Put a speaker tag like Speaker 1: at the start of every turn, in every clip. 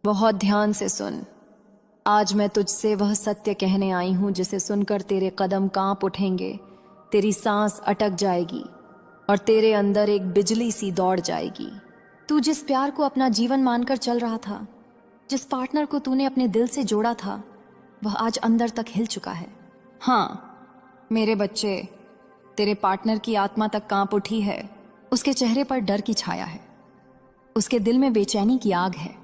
Speaker 1: बहुत ध्यान से सुन। आज मैं तुझसे वह सत्य कहने आई हूं जिसे सुनकर तेरे कदम कांप उठेंगे, तेरी सांस अटक जाएगी और तेरे अंदर एक बिजली सी दौड़ जाएगी। तू जिस प्यार को अपना जीवन मानकर चल रहा था, जिस पार्टनर को तूने अपने दिल से जोड़ा था, वह आज अंदर तक हिल चुका है। हाँ मेरे बच्चे, तेरे पार्टनर की आत्मा तक कांप उठी है। उसके चेहरे पर डर की छाया है, उसके दिल में बेचैनी की आग है,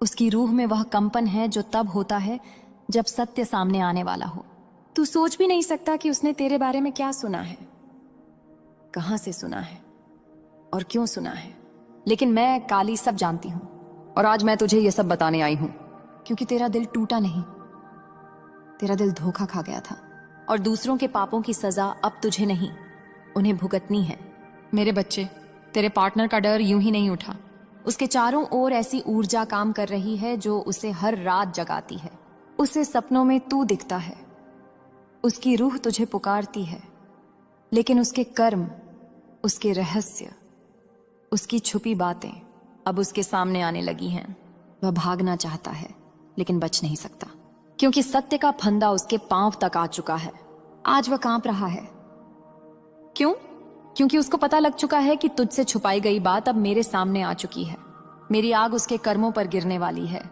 Speaker 1: उसकी रूह में वह कंपन है जो तब होता है जब सत्य सामने आने वाला हो। तू सोच भी नहीं सकता कि उसने तेरे बारे में क्या सुना है, कहां से सुना है और क्यों सुना है। लेकिन मैं काली सब जानती हूं और आज मैं तुझे यह सब बताने आई हूं क्योंकि तेरा दिल टूटा नहीं, तेरा दिल धोखा खा गया था और दूसरों के पापों की सजा अब तुझे नहीं, उन्हें भुगतनी है। मेरे बच्चे, तेरे पार्टनर का डर यूं ही नहीं उठा। उसके चारों ओर ऐसी ऊर्जा काम कर रही है जो उसे हर रात जगाती है। उसे सपनों में तू दिखता है, उसकी रूह तुझे पुकारती है, लेकिन उसके कर्म, उसके रहस्य, उसकी छुपी बातें अब उसके सामने आने लगी हैं। वह भागना चाहता है लेकिन बच नहीं सकता क्योंकि सत्य का फंदा उसके पांव तक आ चुका है। आज वह कांप रहा है। क्यों? क्योंकि उसको पता लग चुका है कि तुझसे छुपाई गई बात अब मेरे सामने आ चुकी है। मेरी आग उसके कर्मों पर गिरने वाली है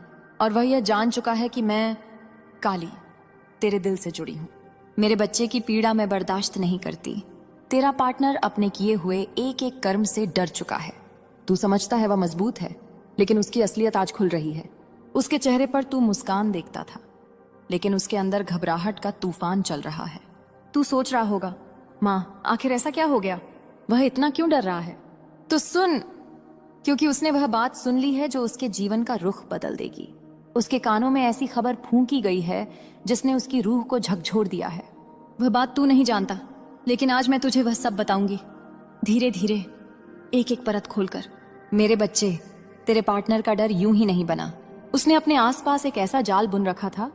Speaker 1: और वह यह जान चुका है कि मैं काली तेरे दिल से जुड़ी हूं। मेरे बच्चे की पीड़ा मैं बर्दाश्त नहीं करती। तेरा पार्टनर अपने किए हुए एक एक कर्म से डर चुका है। तू समझता है वह मजबूत है, लेकिन उसकी असलियत आज खुल रही है। उसके चेहरे पर तू मुस्कान देखता था, लेकिन उसके अंदर घबराहट का तूफान चल रहा है। तू सोच रहा होगा, माँ आखिर ऐसा क्या हो गया, वह इतना क्यों डर रहा है? तो सुन, क्योंकि उसने वह बात सुन ली है जो उसके जीवन का रुख बदल देगी। उसके कानों में ऐसी खबर फूंकी गई है जिसने उसकी रूह को झकझोर दिया है। वह बात तू नहीं जानता, लेकिन आज मैं तुझे वह सब बताऊंगी, धीरे धीरे, एक एक परत खोलकर। मेरे बच्चे, तेरे पार्टनर का डर यूं ही नहीं बना। उसने अपने आसपास एक ऐसा जाल बुन रखा था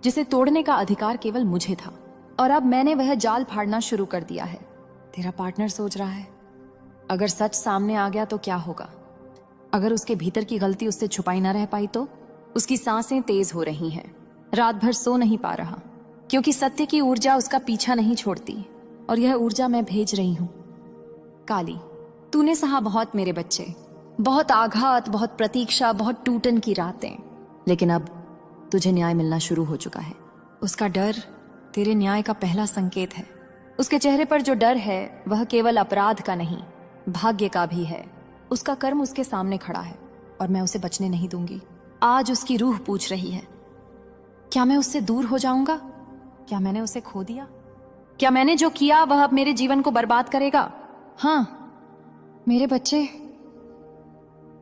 Speaker 1: जिसे तोड़ने का अधिकार केवल मुझे था, और अब मैंने वह जाल फाड़ना शुरू कर दिया है। तेरा पार्टनर सोच रहा है, अगर सच सामने आ गया तो क्या होगा? अगर उसके भीतर की गलती उससे छुपाई ना रह पाई तो? उसकी सांसें तेज हो रही हैं, रात भर सो नहीं पा रहा, क्योंकि सत्य की ऊर्जा उसका पीछा नहीं छोड़ती, और यह ऊर्जा मैं भेज रही हूं। काली, तूने सहा बहुत मेरे बच्चे, बहुत आघात, बहुत प्रतीक्षा, बहुत टूटन की रातें, लेकिन अब तुझे न्याय मिलना शुरू हो चुका है। उसका डर तेरे न्याय का पहला संकेत है। उसके चेहरे पर जो डर है वह केवल अपराध का नहीं, भाग्य का भी है। उसका कर्म उसके सामने खड़ा है और मैं उसे बचने नहीं दूंगी। आज उसकी रूह पूछ रही है, क्या मैं उससे दूर हो जाऊंगा? क्या मैंने उसे खो दिया? क्या मैंने जो किया वह अब मेरे जीवन को बर्बाद करेगा? हाँ मेरे बच्चे,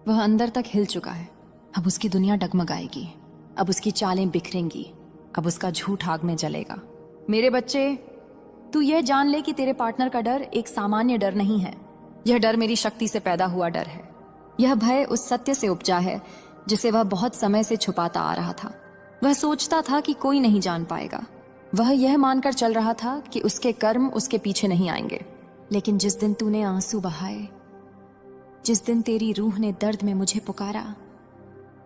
Speaker 1: वह अंदर तक हिल चुका है। अब उसकी दुनिया डगमगाएगी, अब उसकी चालें बिखरेंगी, अब उसका झूठ आग में जलेगा। मेरे बच्चे, तू यह जान ले कि तेरे पार्टनर का डर एक सामान्य डर नहीं है। यह डर मेरी शक्ति से पैदा हुआ डर है। यह भय उस सत्य से उपजा है जिसे वह बहुत समय से छुपाता आ रहा था। वह सोचता था कि कोई नहीं जान पाएगा। वह यह मानकर चल रहा था कि उसके कर्म उसके पीछे नहीं आएंगे। लेकिन जिस दिन तूने आंसू बहाए, जिस दिन तेरी रूह ने दर्द में मुझे पुकारा,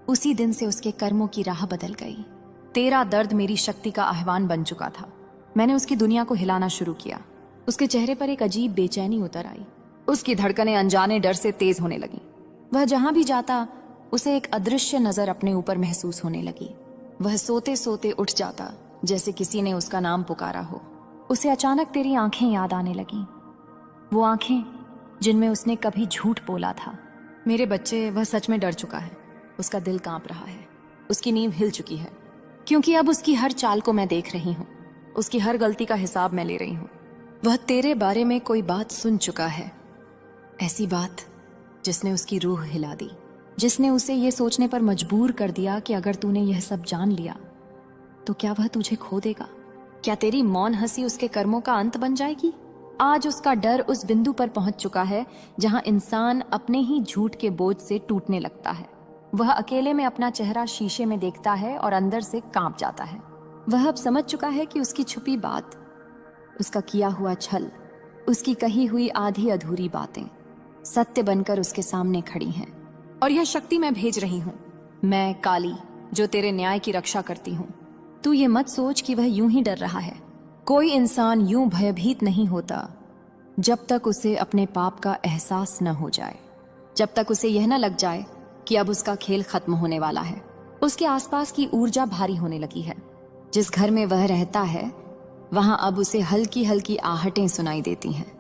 Speaker 1: उसी दिन से उसके कर्मों की राह बदल गई। तेरा दर्द मेरी शक्ति का आह्वान बन चुका था। मैंने उसकी दुनिया को हिलाना शुरू किया। उसके चेहरे पर एक अजीब बेचैनी उतर आई। उसकी धड़कनें अनजाने डर से तेज होने लगीं। वह जहां भी जाता उसे एक अदृश्य नजर अपने ऊपर महसूस होने लगी। वह सोते सोते उठ जाता जैसे किसी ने उसका नाम पुकारा हो। उसे अचानक तेरी आंखें याद आने लगीं, वो आंखें जिनमें उसने कभी झूठ बोला था। मेरे बच्चे, वह सच में डर चुका है। उसका दिल कांप रहा है, उसकी नींव हिल चुकी है, क्योंकि अब उसकी हर चाल को मैं देख रही हूं, उसकी हर गलती का हिसाब मैं ले रही हूं। वह तेरे बारे में कोई बात सुन चुका है, ऐसी बात जिसने उसकी रूह हिला दी, जिसने उसे यह सोचने पर मजबूर कर दिया कि अगर तूने यह सब जान लिया तो क्या वह तुझे खो देगा? क्या तेरी मौन हंसी उसके कर्मों का अंत बन जाएगी? आज उसका डर उस बिंदु पर पहुंच चुका है जहां इंसान अपने ही झूठ के बोझ से टूटने लगता है। वह अकेले में अपना चेहरा शीशे में देखता है और अंदर से कांप जाता है। वह अब समझ चुका है कि उसकी छुपी बात, उसका किया हुआ छल, उसकी कही हुई आधी अधूरी बातें सत्य बनकर उसके सामने खड़ी हैं। और यह शक्ति मैं भेज रही हूं, मैं काली, जो तेरे न्याय की रक्षा करती हूँ। तू ये मत सोच कि वह यूं ही डर रहा है। कोई इंसान यूं भयभीत नहीं होता जब तक उसे अपने पाप का एहसास न हो जाए, जब तक उसे यह न लग जाए कि अब उसका खेल खत्म होने वाला है। उसके आसपास की ऊर्जा भारी होने लगी है। जिस घर में वह रहता है वहां अब उसे हल्की हल्की आहटें सुनाई देती हैं।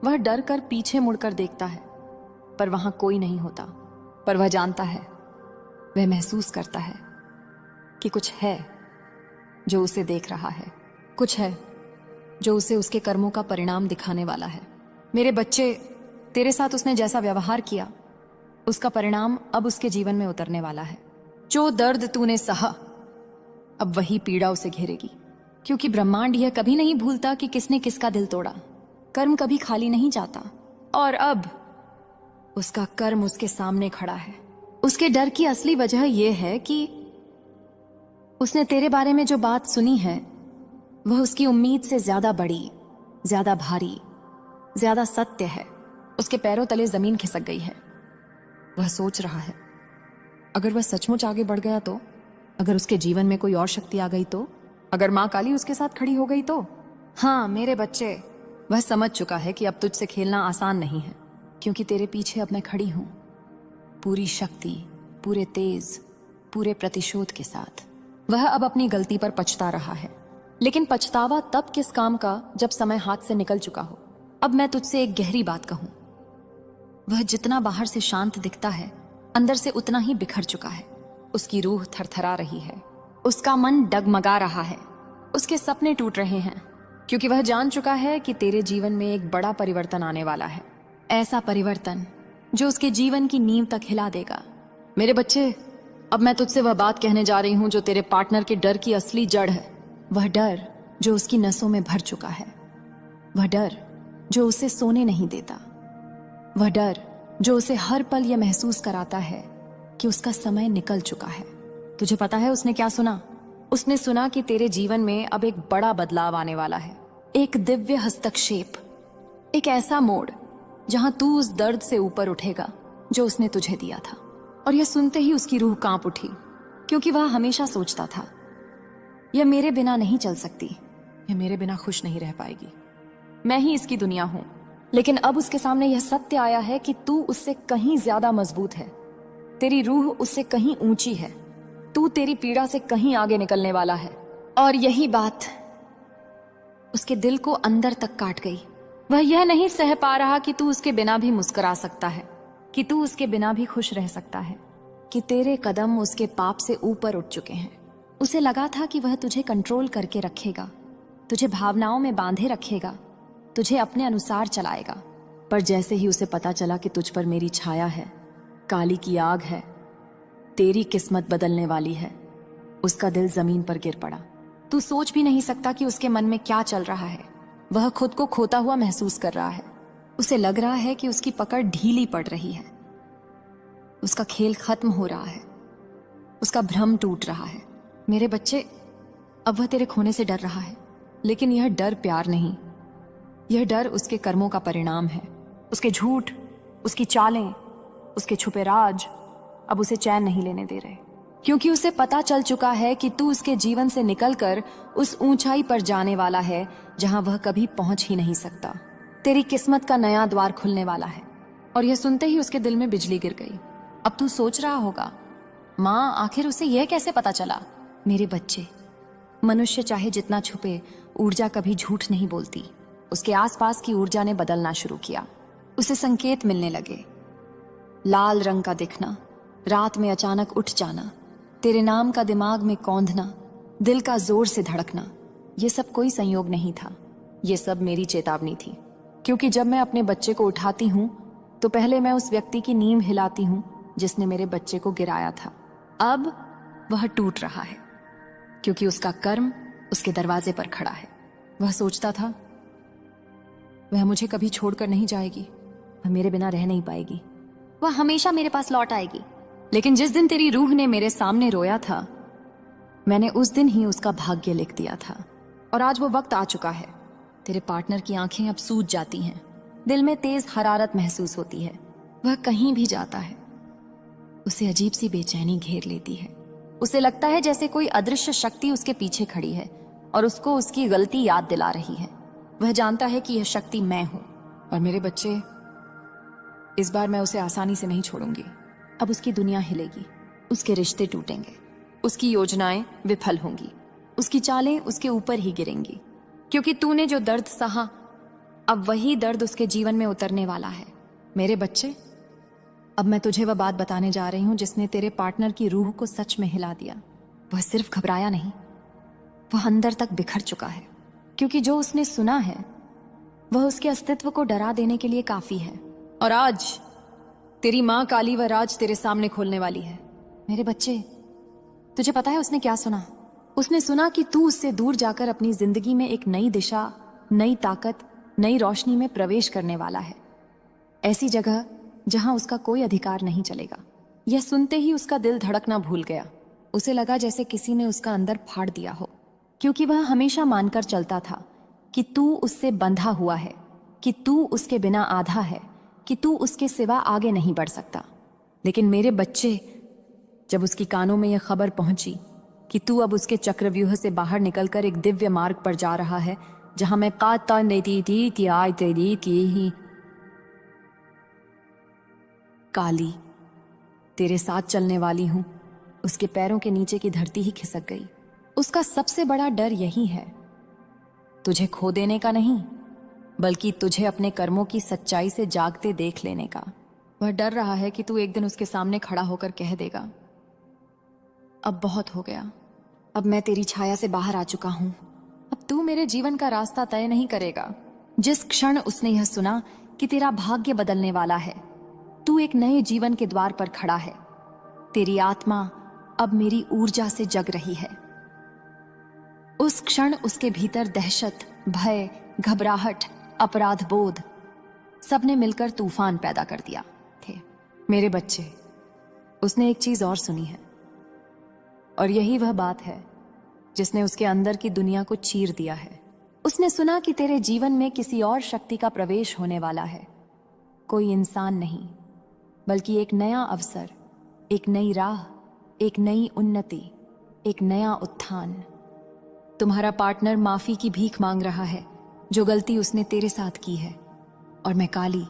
Speaker 1: वह डर कर पीछे मुड़कर देखता है, पर वहां कोई नहीं होता। पर वह जानता है, वह महसूस करता है कि कुछ है जो उसे देख रहा है, कुछ है जो उसे उसके कर्मों का परिणाम दिखाने वाला है। मेरे बच्चे, तेरे साथ उसने जैसा व्यवहार किया उसका परिणाम अब उसके जीवन में उतरने वाला है। जो दर्द तूने सहा, अब वही पीड़ा उसे घेरेगी। क्योंकि ब्रह्मांड यह कभी नहीं भूलता कि किसने किसका दिल तोड़ा। कर्म कभी खाली नहीं जाता, और अब उसका कर्म उसके सामने खड़ा है। उसके डर की असली वजह यह है कि उसने तेरे बारे में जो बात सुनी है वह उसकी उम्मीद से ज्यादा बड़ी, ज्यादा भारी, ज्यादा सत्य है। उसके पैरों तले जमीन खिसक गई है। वह सोच रहा है, अगर वह सचमुच आगे बढ़ गया तो, अगर उसके जीवन में कोई और शक्ति आ गई तो, अगर मां काली उसके साथ खड़ी हो गई तो। हाँ मेरे बच्चे, वह समझ चुका है कि अब तुझसे खेलना आसान नहीं है, क्योंकि तेरे पीछे अब मैं खड़ी हूं, पूरी शक्ति, पूरे तेज, पूरे प्रतिशोध के साथ। वह अब अपनी गलती पर पछता रहा है, लेकिन पछतावा तब किस काम का जब समय हाथ से निकल चुका हो। अब मैं तुझसे एक गहरी बात कहूं, वह जितना बाहर से शांत दिखता है अंदर से उतना ही बिखर चुका है। उसकी रूह थरथरा रही है, उसका मन डगमगा रहा है, उसके सपने टूट रहे हैं, क्योंकि वह जान चुका है कि तेरे जीवन में एक बड़ा परिवर्तन आने वाला है। ऐसा परिवर्तन जो उसके जीवन की नींव तक हिला देगा। मेरे बच्चे, अब मैं तुझसे वह बात कहने जा रही हूं जो तेरे पार्टनर के डर की असली जड़ है। वह डर जो उसकी नसों में भर चुका है, वह डर जो उसे सोने नहीं देता, वह डर जो उसे हर पल यह महसूस कराता है कि उसका समय निकल चुका है। तुझे पता है उसने क्या सुना? उसने सुना कि तेरे जीवन में अब एक बड़ा बदलाव आने वाला है, एक दिव्य हस्तक्षेप, एक ऐसा मोड़ जहां तू उस दर्द से ऊपर उठेगा जो उसने तुझे दिया था। और यह सुनते ही उसकी रूह कांप उठी, क्योंकि वह हमेशा सोचता था, यह मेरे बिना नहीं चल सकती, यह मेरे बिना खुश नहीं रह पाएगी, मैं ही इसकी दुनिया हूं। लेकिन अब उसके सामने यह सत्य आया है कि तू उससे कहीं ज्यादा मजबूत है, तेरी रूह उससे कहीं ऊंची है, तू तेरी पीड़ा से कहीं आगे निकलने वाला है। और यही बात उसके दिल को अंदर तक काट गई। वह यह नहीं सह पा रहा कि तू उसके बिना भी मुस्कुरा सकता है, कि तू उसके बिना भी खुश रह सकता है, कि तेरे कदम उसके पाप से ऊपर उठ चुके हैं। उसे लगा था कि वह तुझे कंट्रोल करके रखेगा, तुझे भावनाओं में बांधे रखेगा, तुझे अपने अनुसार चलाएगा। पर जैसे ही उसे पता चला कि तुझ पर मेरी छाया है, काली की आग है, तेरी किस्मत बदलने वाली है, उसका दिल जमीन पर गिर पड़ा। तू सोच भी नहीं सकता कि उसके मन में क्या चल रहा है। वह खुद को खोता हुआ महसूस कर रहा है। उसे लग रहा है कि उसकी पकड़ ढीली पड़ रही है, उसका खेल खत्म हो रहा है, उसका भ्रम टूट रहा है। मेरे बच्चे, अब वह तेरे खोने से डर रहा है, लेकिन यह डर प्यार नहीं, यह डर उसके कर्मों का परिणाम है। उसके झूठ, उसकी चालें, उसके छुपे राज अब उसे चैन नहीं लेने दे रहे, क्योंकि उसे पता चल चुका है कि तू उसके जीवन से निकलकर उस ऊंचाई पर जाने वाला है जहां वह कभी पहुंच ही नहीं सकता। तेरी किस्मत का नया द्वार खुलने वाला है। और यह सुनते ही उसके दिल में बिजली गिर गई। अब तू सोच रहा होगा, मां आखिर उसे यह कैसे पता चला? मेरे बच्चे, मनुष्य चाहे जितना छुपे, ऊर्जा कभी झूठ नहीं बोलती। उसके आसपास की ऊर्जा ने बदलना शुरू किया। उसे संकेत मिलने लगे, लाल रंग का दिखना, रात में अचानक उठ जाना, तेरे नाम का दिमाग में कौंधना, दिल का जोर से धड़कना। ये सब कोई संयोग नहीं था, ये सब मेरी चेतावनी थी। क्योंकि जब मैं अपने बच्चे को उठाती हूं तो पहले मैं उस व्यक्ति की नींव हिलाती हूं जिसने मेरे बच्चे को गिराया था। अब वह टूट रहा है, क्योंकि उसका कर्म उसके दरवाजे पर खड़ा है। वह सोचता था, वह मुझे कभी छोड़कर नहीं जाएगी, वह मेरे बिना रह नहीं पाएगी, वह हमेशा मेरे पास लौट आएगी। लेकिन जिस दिन तेरी रूह ने मेरे सामने रोया था, मैंने उस दिन ही उसका भाग्य लिख दिया था। और आज वो वक्त आ चुका है। तेरे पार्टनर की आंखें अब सूज जाती हैं, दिल में तेज हरारत महसूस होती है। वह कहीं भी जाता है, उसे अजीब सी बेचैनी घेर लेती है। उसे लगता है जैसे कोई अदृश्य शक्ति उसके पीछे खड़ी है और उसको उसकी गलती याद दिला रही है। वह जानता है कि यह शक्ति मैं हूं। और मेरे बच्चे, इस बार मैं उसे आसानी से नहीं छोड़ूंगी। अब उसकी दुनिया हिलेगी, उसके रिश्ते टूटेंगे, उसकी योजनाएं विफल होंगी, उसकी चालें उसके ऊपर ही गिरेंगी, क्योंकि तूने जो दर्द सहा, अब वही दर्द उसके जीवन में उतरने वाला है। मेरे बच्चे, अब मैं तुझे वह बात बताने जा रही हूं जिसने तेरे पार्टनर की रूह को सच में हिला दिया। वह सिर्फ घबराया नहीं, वह अंदर तक बिखर चुका है, क्योंकि जो उसने सुना है वह उसके अस्तित्व को डरा देने के लिए काफी है। और आज तेरी मां काली वह राज तेरे सामने खोलने वाली है। मेरे बच्चे, तुझे पता है उसने क्या सुना? उसने सुना कि तू उससे दूर जाकर अपनी जिंदगी में एक नई दिशा, नई ताकत, नई रोशनी में प्रवेश करने वाला है। ऐसी जगह जहां उसका कोई अधिकार नहीं चलेगा। यह सुनते ही उसका दिल धड़कना भूल गया। उसे लगा जैसे किसी ने उसका अंदर फाड़ दिया हो, क्योंकि वह हमेशा मानकर चलता था कि तू उससे बंधा हुआ है, कि तू उसके बिना आधा है, कि तू उसके सिवा आगे नहीं बढ़ सकता। लेकिन मेरे बच्चे, जब उसकी कानों में यह खबर पहुंची कि तू अब उसके चक्रव्यूह से बाहर निकलकर एक दिव्य मार्ग पर जा रहा है, जहां मैं काता नेती थी कि आय तेरी की ही काली तेरे साथ चलने वाली हूं, उसके पैरों के नीचे की धरती ही खिसक गई। उसका सबसे बड़ा डर यही है, तुझे खो देने का नहीं, बल्कि तुझे अपने कर्मों की सच्चाई से जागते देख लेने का। वह डर रहा है कि तू एक दिन उसके सामने खड़ा होकर कह देगा, अब बहुत हो गया, अब मैं तेरी छाया से बाहर आ चुका हूं, अब तू मेरे जीवन का रास्ता तय नहीं करेगा। जिस क्षण उसने यह सुना कि तेरा भाग्य बदलने वाला है, तू एक नए जीवन के द्वार पर खड़ा है, तेरी आत्मा अब मेरी ऊर्जा से जग रही है, उस क्षण उसके भीतर दहशत, भय, घबराहट, अपराध बोध सबने मिलकर तूफान पैदा कर दिया थे। मेरे बच्चे, उसने एक चीज और सुनी है, और यही वह बात है जिसने उसके अंदर की दुनिया को चीर दिया है। उसने सुना कि तेरे जीवन में किसी और शक्ति का प्रवेश होने वाला है। कोई इंसान नहीं, बल्कि एक नया अवसर, एक नई राह, एक नई उन्नति, एक नया उत्थान। तुम्हारा पार्टनर माफी की भीख मांग रहा है जो गलती उसने तेरे साथ की है। और मैं काली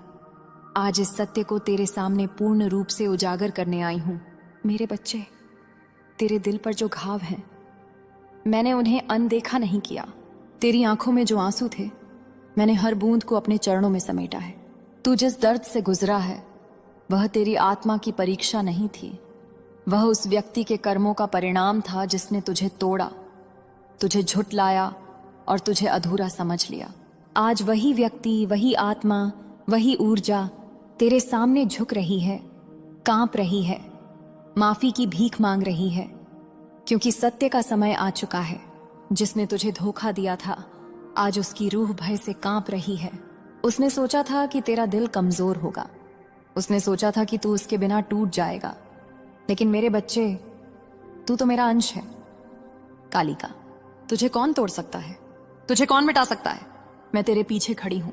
Speaker 1: आज इस सत्य को तेरे सामने पूर्ण रूप से उजागर करने आई हूं। मेरे बच्चे, तेरे दिल पर जो घाव हैं, मैंने उन्हें अनदेखा नहीं किया। तेरी आंखों में जो आंसू थे, मैंने हर बूंद को अपने चरणों में समेटा है। तू जिस दर्द से गुजरा है, वह तेरी आत्मा की परीक्षा नहीं थी, वह उस व्यक्ति के कर्मों का परिणाम था जिसने तुझे तोड़ा, तुझे झुठलाया और तुझे अधूरा समझ लिया। आज वही व्यक्ति, वही आत्मा, वही ऊर्जा तेरे सामने झुक रही है, कांप रही है, माफी की भीख मांग रही है, क्योंकि सत्य का समय आ चुका है। जिसने तुझे धोखा दिया था, आज उसकी रूह भय से कांप रही है। उसने सोचा था कि तेरा दिल कमजोर होगा, उसने सोचा था कि तू उसके बिना टूट जाएगा, लेकिन मेरे बच्चे, तू तो मेरा अंश है, काली का। तुझे कौन तोड़ सकता है? तुझे कौन मिटा सकता है? मैं तेरे पीछे खड़ी हूं,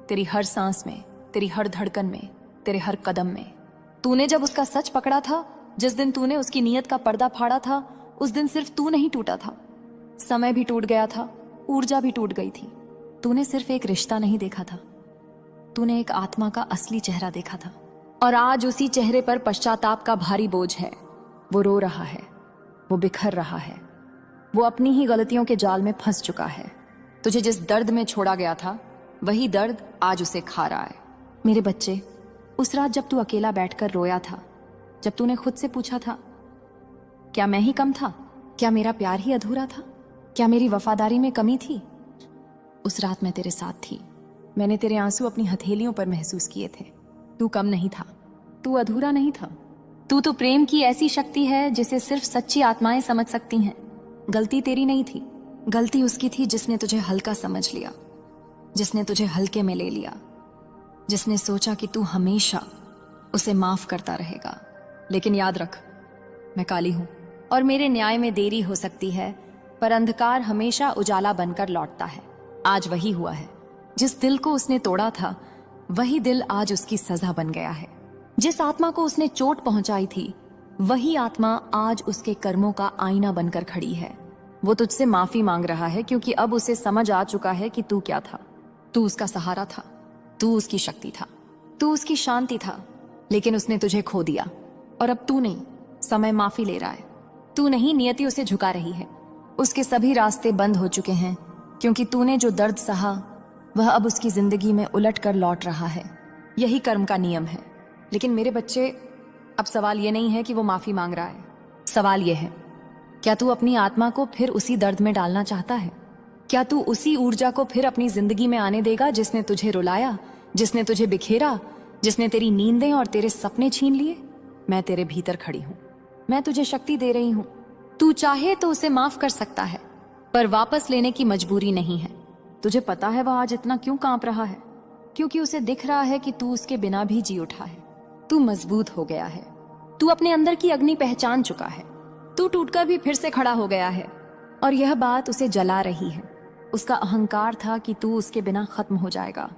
Speaker 1: तेरी हर सांस में, तेरी हर धड़कन में, तेरे हर कदम में। तूने जब उसका सच पकड़ा था, जिस दिन तूने उसकी नीयत का पर्दा फाड़ा था, उस दिन सिर्फ तू नहीं टूटा था, समय भी टूट गया था, ऊर्जा भी टूट गई थी। तूने सिर्फ एक रिश्ता नहीं देखा था, तूने एक आत्मा का असली चेहरा देखा था। और आज उसी चेहरे पर पश्चाताप का भारी बोझ है। वो रो रहा है, वो बिखर रहा है, वो अपनी ही गलतियों के जाल में फंस चुका है। तुझे जिस दर्द में छोड़ा गया था, वही दर्द आज उसे खा रहा है। मेरे बच्चे, उस रात जब तू अकेला बैठकर रोया था, जब तूने खुद से पूछा था, क्या मैं ही कम था? क्या मेरा प्यार ही अधूरा था? क्या मेरी वफादारी में कमी थी? उस रात मैं तेरे साथ थी। मैंने तेरे आंसू अपनी हथेलियों पर महसूस किए थे। तू कम नहीं था, तू अधूरा नहीं था। तू तो प्रेम की ऐसी शक्ति है जिसे सिर्फ सच्ची आत्माएं समझ सकती हैं। गलती तेरी नहीं थी, गलती उसकी थी जिसने तुझे हल्का समझ लिया, जिसने तुझे हल्के में ले लिया, जिसने सोचा कि तू हमेशा उसे माफ करता रहेगा। लेकिन याद रख, मैं काली हूं और मेरे न्याय में देरी हो सकती है, पर अंधकार हमेशा उजाला बनकर लौटता है। आज वही हुआ है। जिस दिल को उसने तोड़ा था, वही दिल आज उसकी सजा बन गया है। जिस आत्मा को उसने चोट पहुंचाई थी, वही आत्मा आज उसके कर्मों का आईना बनकर खड़ी है। वो तुझसे माफी मांग रहा है क्योंकि अब उसे समझ आ चुका है कि तू क्या था। तू उसका सहारा था, तू उसकी शक्ति था, तू उसकी शांति था, लेकिन उसने तुझे खो दिया। और अब तू नहीं, समय माफी ले रहा है। तू नहीं, नियति उसे झुका रही है। उसके सभी रास्ते बंद हो चुके हैं क्योंकि तूने जो दर्द सहा वह अब उसकी जिंदगी में उलट कर लौट रहा है। यही कर्म का नियम है। लेकिन मेरे बच्चे, अब सवाल ये नहीं है कि वो माफी मांग रहा है। सवाल ये है, क्या तू अपनी आत्मा को फिर उसी दर्द में डालना चाहता है? क्या तू उसी ऊर्जा को फिर अपनी जिंदगी में आने देगा जिसने तुझे रुलाया, जिसने तुझे बिखेरा, जिसने तेरी नींदें और तेरे सपने छीन लिए? मैं तेरे भीतर खड़ी हूं, मैं तुझे शक्ति दे रही हूं। तू चाहे तो उसे माफ कर सकता है, पर वापस लेने की मजबूरी नहीं है। तुझे पता है वह आज इतना क्यों कांप रहा है? क्योंकि उसे दिख रहा है कि तू उसके बिना भी जी उठा है। तू मजबूत हो गया है। तू अपने अंदर की अग्नि पहचान चुका है। तू टूटकर भी फिर से खड़ा हो गया है। और यह बात उसे जला रही है। उसका अहंकार था कि तू उसके बिना खत्म हो जाएगा,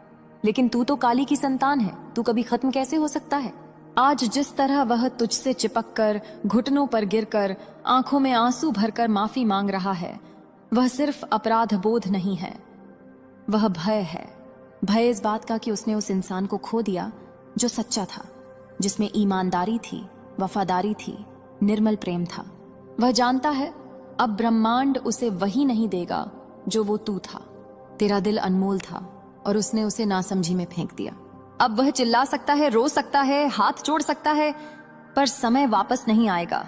Speaker 1: लेकिन तू तो काली की संतान है। तू कभी खत्म कैसे हो सकता है? आज जिस तरह वह तुझसे चिपक कर, घुटनों पर गिरकर, आंखों में आंसू भरकर माफी मांग रहा है, वह सिर्फ अपराध बोध नहीं है, वह भय है। भय इस बात का कि उसने उस इंसान को खो दिया जो सच्चा था, जिसमें ईमानदारी थी, वफादारी थी, निर्मल प्रेम था। वह जानता है अब ब्रह्मांड उसे वही नहीं देगा जो वो तू था। तेरा दिल अनमोल था और उसने उसे नासमझी में फेंक दिया। अब वह चिल्ला सकता है, रो सकता है, हाथ जोड़ सकता है, पर समय वापस नहीं आएगा।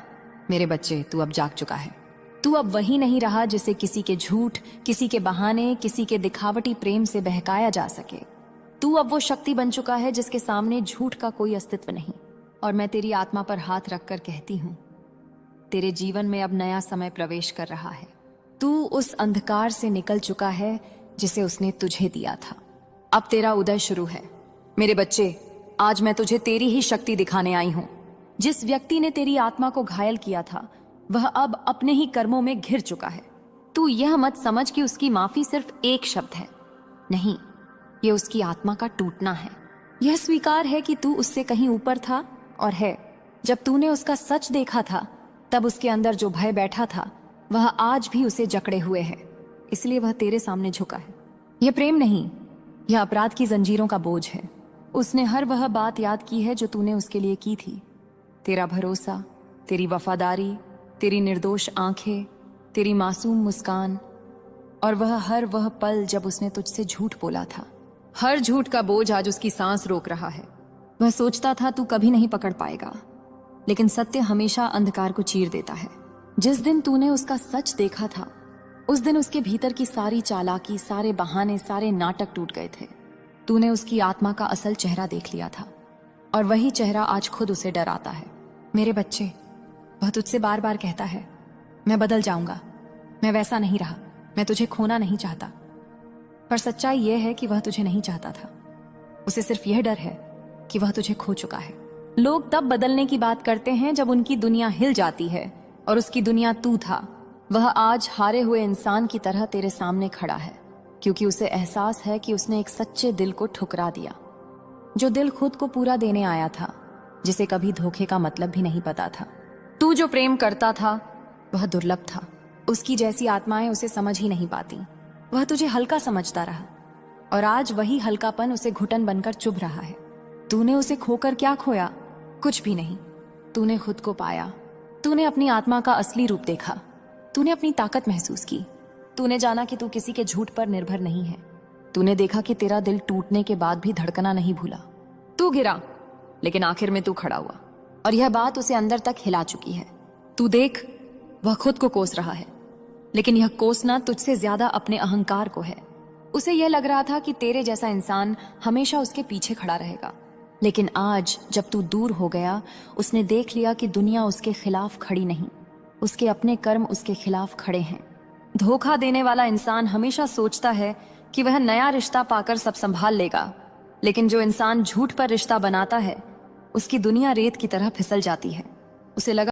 Speaker 1: मेरे बच्चे, तू अब जाग चुका है। तू अब वही नहीं रहा जिसे किसी के झूठ, किसी के बहाने, किसी के दिखावटी प्रेम से बहकाया जा सके। तू अब वो शक्ति बन चुका है जिसके सामने झूठ का कोई अस्तित्व नहीं। और मैं तेरी आत्मा पर हाथ रखकर कहती हूं, तेरे जीवन में अब नया समय प्रवेश कर रहा है। तू उस अंधकार से निकल चुका है जिसे उसने तुझे दिया था। अब तेरा उदय शुरू है। मेरे बच्चे, आज मैं तुझे तेरी ही शक्ति दिखाने आई हूं। जिस व्यक्ति ने तेरी आत्मा को घायल किया था, वह अब अपने ही कर्मों में घिर चुका है। तू यह मत समझ कि उसकी माफी सिर्फ एक शब्द है। नहीं, ये उसकी आत्मा का टूटना है। यह स्वीकार है कि तू उससे कहीं ऊपर था और है। जब तूने उसका सच देखा था, तब उसके अंदर जो भय बैठा था, वह आज भी उसे जकड़े हुए है। इसलिए वह तेरे सामने झुका है। यह प्रेम नहीं, यह अपराध की जंजीरों का बोझ है। उसने हर वह बात याद की है जो तूने उसके लिए की थी। तेरा भरोसा, तेरी वफादारी, तेरी निर्दोष आंखें, तेरी मासूम मुस्कान, और वह पल जब उसने तुझसे झूठ बोला था। हर झूठ का बोझ आज उसकी सांस रोक रहा है। वह सोचता था तू कभी नहीं पकड़ पाएगा, लेकिन सत्य हमेशा अंधकार को चीर देता है। जिस दिन तूने उसका सच देखा था, उस दिन उसके भीतर की सारी चालाकी, सारे बहाने, सारे नाटक टूट गए थे। तूने उसकी आत्मा का असल चेहरा देख लिया था, और वही चेहरा आज खुद उसे डराता है। मेरे बच्चे, वह तुझसे बार बार कहता है, मैं बदल जाऊंगा, मैं वैसा नहीं रहा, मैं तुझे खोना नहीं चाहता। पर सच्चाई यह है कि वह तुझे नहीं चाहता था। उसे सिर्फ यह डर है कि वह तुझे खो चुका है। लोग तब बदलने की बात करते हैं जब उनकी दुनिया हिल जाती है, और उसकी दुनिया तू था। वह आज हारे हुए इंसान की तरह तेरे सामने खड़ा है, क्योंकि उसे एहसास है कि उसने एक सच्चे दिल को ठुकरा दिया। जो दिल खुद को पूरा देने आया था, जिसे कभी धोखे का मतलब भी नहीं पता था। तू जो प्रेम करता था वह दुर्लभ था। उसकी जैसी आत्माएं उसे समझ ही नहीं पाती। वह तुझे हल्का समझता रहा, और आज वही हल्कापन उसे घुटन बनकर चुभ रहा है। तूने उसे खोकर क्या खोया? कुछ भी नहीं। तूने खुद को पाया। तूने अपनी आत्मा का असली रूप देखा। तूने अपनी ताकत महसूस की। तूने जाना कि तू किसी के झूठ पर निर्भर नहीं है। तूने देखा कि तेरा दिल टूटने के बाद भी धड़कना नहीं भूला। तू गिरा, लेकिन आखिर में तू खड़ा हुआ, और यह बात उसे अंदर तक हिला चुकी है। तू देख, वह खुद को कोस रहा है, लेकिन यह कोसना तुझसे ज्यादा अपने अहंकार को है। उसे यह लग रहा था कि तेरे जैसा इंसान हमेशा उसके पीछे खड़ा रहेगा, लेकिन आज जब तू दूर हो गया, उसने देख लिया कि दुनिया उसके खिलाफ खड़ी नहीं, उसके अपने कर्म उसके खिलाफ खड़े हैं। धोखा देने वाला इंसान हमेशा सोचता है कि वह नया रिश्ता पाकर सब संभाल लेगा, लेकिन जो इंसान झूठ पर रिश्ता बनाता है, उसकी दुनिया रेत की तरह फिसल जाती है। उसे लगा